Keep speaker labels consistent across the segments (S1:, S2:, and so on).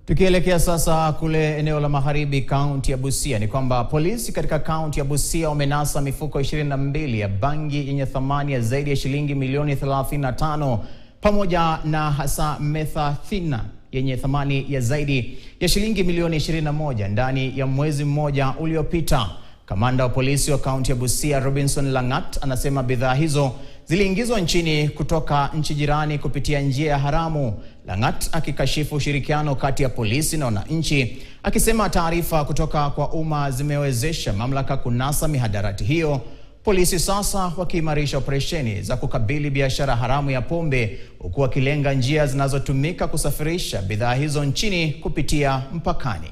S1: Tukielekea sasa kule eneo la Magharibi, kaunti ya Busia, ni kwamba polisi katika kaunti ya Busia wamenasa mifuko 22 ya bangi yenye thamani ya zaidi ya shilingi milioni 35 pamoja na hasa methathina yenye thamani ya zaidi ya shilingi milioni 21 ndani ya mwezi mmoja uliopita. Kamanda wa polisi wa kaunti ya Busia, Robinson Langat, anasema bidhaa hizo ziliingizwa nchini kutoka nchi jirani kupitia njia ya haramu. Langat akikashifu ushirikiano kati ya polisi na wananchi, akisema taarifa kutoka kwa umma zimewezesha mamlaka kunasa mihadarati hiyo. Polisi sasa wakiimarisha operesheni za kukabili biashara haramu ya pombe, huku wakilenga njia zinazotumika kusafirisha bidhaa hizo nchini kupitia mpakani.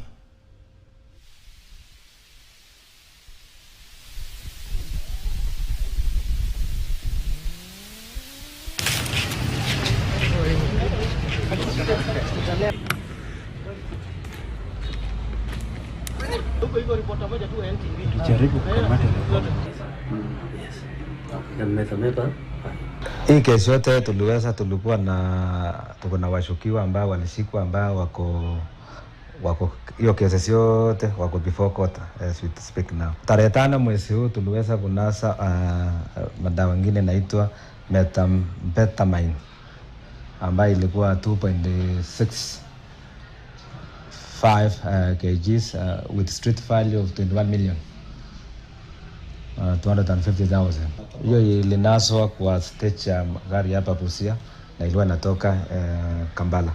S2: Hii kesi yote tulikuwa na washukiwa ambao walishikwa ambao wako hiyo kesi yote wako before court as we speak now. Tarehe 5 mwezi huu tuliweza kunasa madawa mengine inaitwa methamphetamine ambayo ilikuwa 2.65 kgs with street value of 21,250,000. Hiyo ilinaswa kwa stage ya gari hapa Busia na ilikuwa inatoka Kampala.